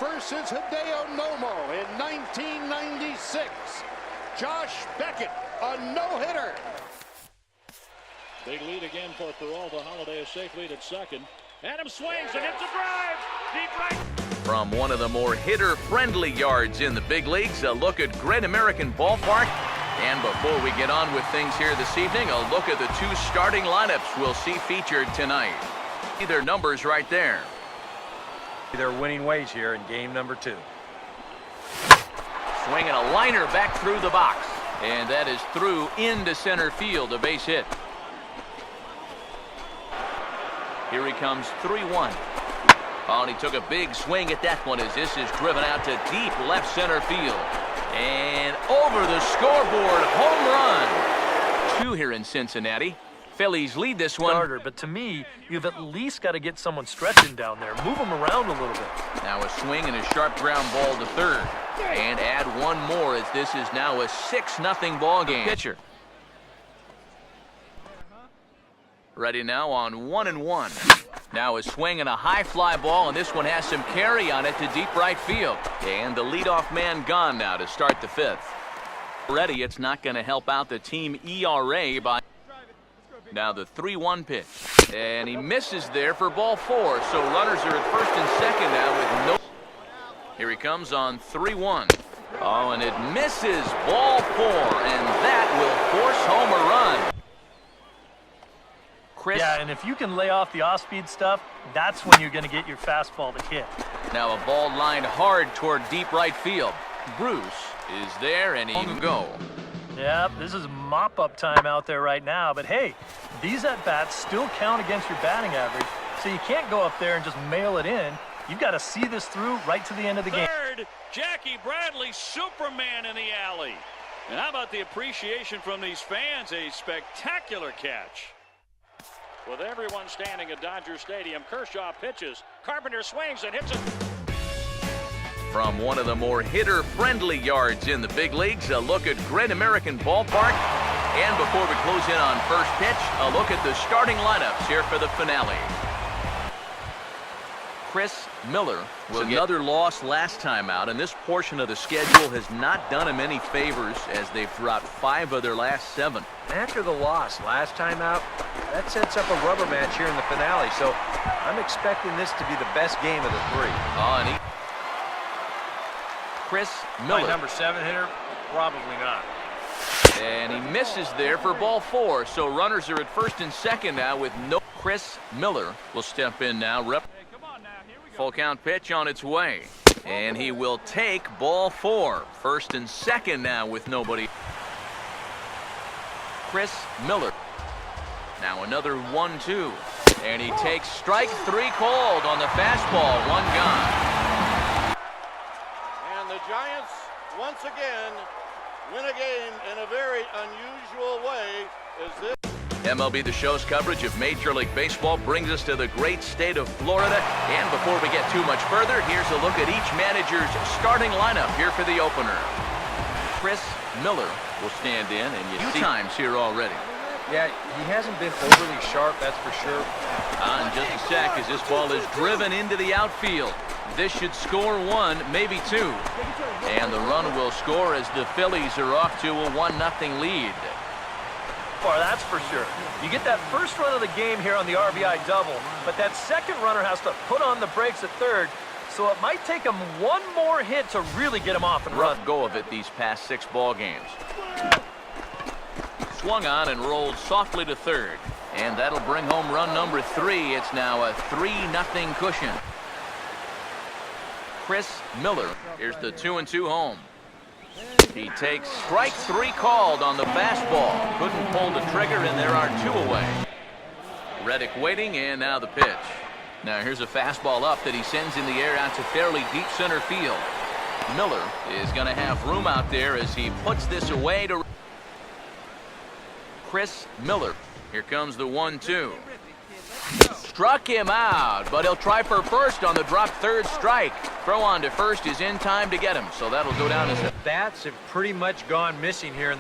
first since Hideo Nomo in 1996. Josh Beckett, a no-hitter. Big lead again for Peralta. Holiday a safe lead at second. Adams swings and hits a drive. Deep right. From one of the more hitter-friendly yards in the big leagues, a look at Great American Ballpark. And before we get on with things here this evening, a look at the two starting lineups we'll see featured tonight. See their numbers right there. They're winning ways here in game number 2. Swinging a liner back through the box. And that is through into center field, a base hit. Here he comes, 3-1. Oh, and he took a big swing at that one as this is driven out to deep left center field. And over the scoreboard, home run. 2 here in Cincinnati. Phillies lead this one. Starter, but to me, you've at least got to get someone stretching down there. Move them around a little bit. Now a swing and a sharp ground ball to third. And add one more as this is now a 6-0 ball game. Pitcher. Ready now on 1-1. Now a swing and a high fly ball, and this one has some carry on it to deep right field. And the leadoff man gone now to start the 5th. Ready, it's not going to help out the team ERA by... Now the 3-1 pitch. And he misses there for ball 4. So runners are at first and second now with no... Here he comes on 3-1. Oh, and it misses ball 4. And that will force home a run. Chris. Yeah, and if you can lay off the off-speed stuff, that's when you're going to get your fastball to hit. Now a ball lined hard toward deep right field. Bruce is there, and he can go. Yeah, this is mop-up time out there right now. But hey, these at-bats still count against your batting average, so you can't go up there and just mail it in. You've got to see this through right to the end of the game. Third, Jackie Bradley, Superman in the alley. And how about the appreciation from these fans? A spectacular catch. With everyone standing at Dodger Stadium, Kershaw pitches. Carpenter swings and hits it. From one of the more hitter-friendly yards in the big leagues, a look at Great American Ballpark. And before we close in on first pitch, a look at the starting lineups here for the finale. Chris Miller will get another loss last time out, and this portion of the schedule has not done him any favors as they've dropped 5 of their last 7. After the loss last time out, that sets up a rubber match here in the finale, so I'm expecting this to be the best game of the 3. And Chris Miller. My number 7 hitter? Probably not. And he misses there for ball 4, so runners are at first and second now with no... Chris Miller will step in now. Full count pitch on its way. And he will take ball 4. First and second now with nobody. Chris Miller. Now another 1-2. And he takes strike 3 called on the fastball. 1 gone. And the Giants once again win a game in a very unusual way. Is this MLB The Show's coverage of Major League Baseball brings us to the great state of Florida. And before we get too much further, here's a look at each manager's starting lineup here for the opener. Chris Miller will stand in, and you see times here already. Yeah, he hasn't been overly sharp, that's for sure. In just a sec as this ball is driven into the outfield. This should score 1, maybe 2. And the run will score as the Phillies are off to a 1-0 lead. That's for sure. You get that first run of the game here on the RBI double, but that second runner has to put on the brakes at third, so it might take him one more hit to really get him off and run. Rough go of it these past 6 ball games. Swung on and rolled softly to third, and that'll bring home run number 3. It's now a 3-0 cushion. Chris Miller, here's the 2-2 home. He takes strike 3 called on the fastball. Couldn't pull the trigger, and there are 2 away. Reddick waiting, and now the pitch. Now here's a fastball up that he sends in the air out to fairly deep center field. Miller is going to have room out there as he puts this away to Chris Miller. Here comes the 1-2. Struck him out, but he'll try for first on the drop third strike. Throw on to first is in time to get him, so that'll go down as a... Bats have pretty much gone missing here.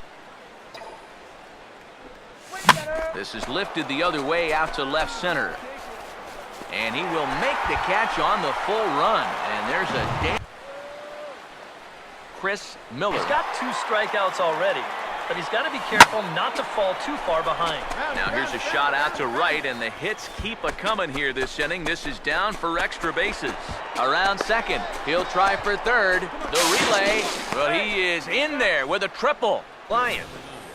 This is lifted the other way out to left center. And he will make the catch on the full run. And there's a Chris Miller. He's got 2 strikeouts already, but he's got to be careful not to fall too far behind. Now here's a shot out to right, and the hits keep a-coming here this inning. This is down for extra bases. Around second. He'll try for third. The relay, but he is in there with a triple. Flying.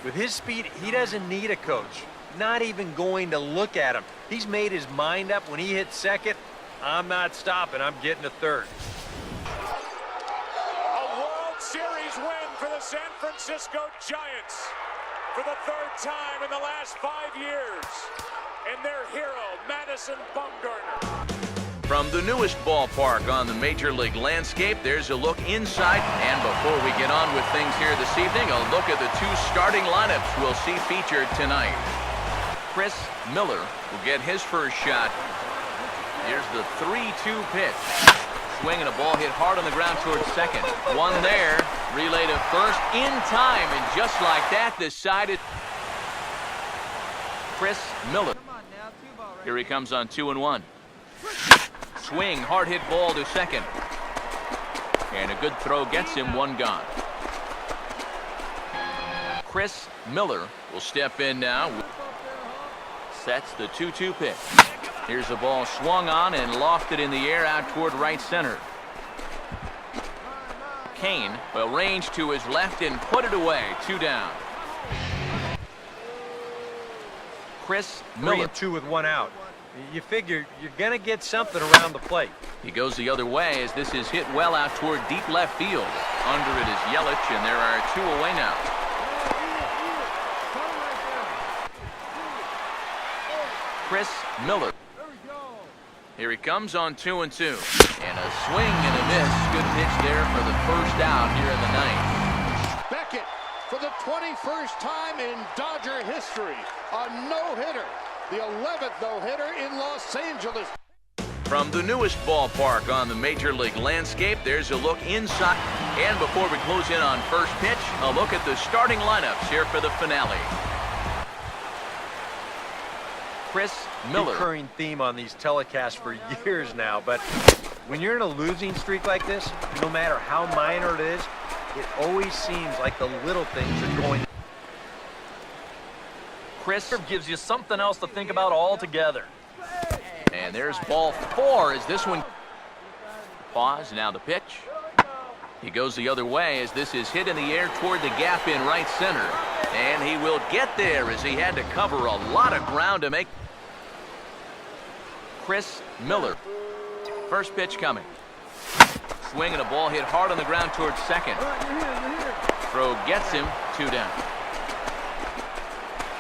With his speed, he doesn't need a coach. Not even going to look at him. He's made his mind up. When he hits second, I'm not stopping. I'm getting to third. A World Series win for the San Francisco Giants for the 3rd time in the last 5 years. And their hero, Madison Bumgarner. From the newest ballpark on the Major League landscape, there's a look inside. And before we get on with things here this evening, a look at the 2 starting lineups we'll see featured tonight. Chris Miller will get his first shot. Here's the 3-2 pitch. Swinging a ball hit hard on the ground towards second. One there. Relay to first in time. And just like that, decided Chris Miller. Here he comes on 2-1. Swing, hard hit ball to second. And a good throw gets him 1 gone. Chris Miller will step in now. Sets the 2-2 pitch. Here's the ball swung on and lofted in the air out toward right center. Kane will range to his left and put it away. 2 down. Chris Miller. 3-2 with 1 out. You figure you're going to get something around the plate. He goes the other way as this is hit well out toward deep left field. Under it is Yelich, and there are 2 away now. Chris Miller. Here he comes on 2-2. And a swing and a miss. Good pitch there for the first out here in the 9th. Beckett, for the 21st time in Dodger history, a no-hitter. The 11th no-hitter in Los Angeles. From the newest ballpark on the Major League landscape, there's a look inside. And before we close in on first pitch, a look at the starting lineups here for the finale. Chris Miller. Recurring theme on these telecasts for years now, but when you're in a losing streak like this, no matter how minor it is, it always seems like the little things are going. Chris Gives you something else to think about altogether. And there's ball 4 as this one. Pause, now the pitch. He goes the other way as this is hit in the air toward the gap in right center. And he will get there as he had to cover a lot of ground to make. Chris Miller. First pitch coming. Swinging a ball hit hard on the ground towards second. Throw gets him. 2 down.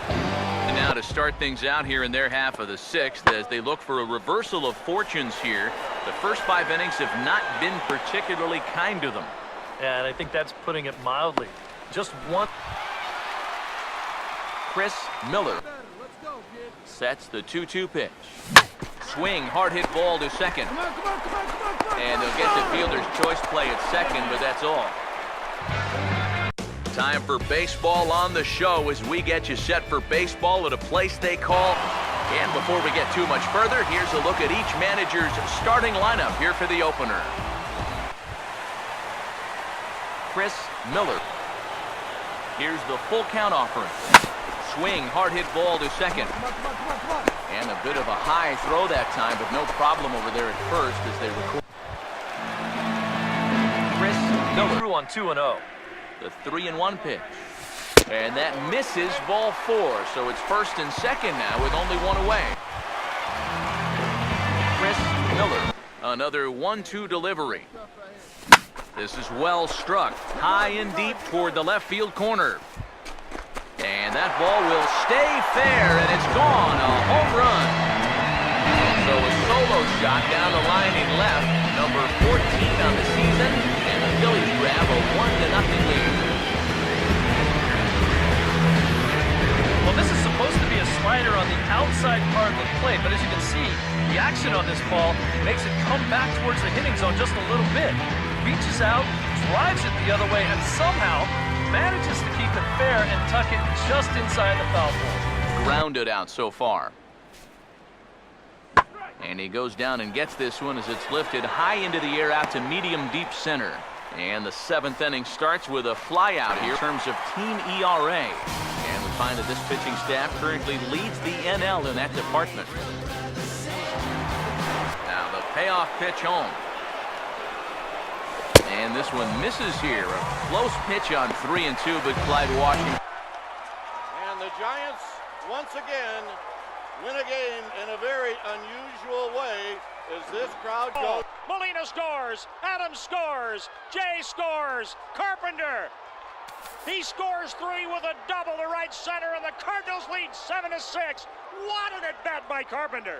And now to start things out here in their half of the 6th as they look for a reversal of fortunes here. The first 5 innings have not been particularly kind to them. And I think that's putting it mildly. Just one. Chris Miller sets the 2-2 pitch. Swing, hard hit ball to second. And they'll get the fielder's choice play at second, but that's all. Time for baseball on the show as we get you set for baseball at a place they call. And before we get too much further, here's a look at each manager's starting lineup here for the opener. Chris Miller. Here's the full count offering. Swing, hard hit ball to second. And a bit of a high throw that time, but no problem over there at first as they record. Chris Miller. Through on 2-0. The 3-1 pitch. And that misses ball 4, so it's first and second now with only 1 away. Chris Miller. Another 1-2 delivery. This is well struck. High and deep toward the left field corner. And that ball will stay fair, and it's gone. A home run. So a solo shot down the line in left. Number 14 on the season. And the Phillies grab a 1-0 lead. Well, this is supposed to be a slider on the outside part of the plate, but as you can see, the action on this ball makes it come back towards the hitting zone just a little bit. Reaches out, drives it the other way, and somehow manages to keep it fair and tuck it just inside the foul pole. Grounded out so far. And he goes down and gets this one as it's lifted high into the air out to medium deep center. And the 7th inning starts with a flyout here in terms of team ERA. And we find that this pitching staff currently leads the NL in that department. Now the payoff pitch home. And this one misses here. A close pitch on 3-2, but Clyde Washington. And the Giants once again win a game in a very unusual way as this crowd goes. Molina scores, Adams scores, Jay scores, Carpenter. He scores 3 with a double to right center, and the Cardinals lead 7-6. What an at-bat by Carpenter.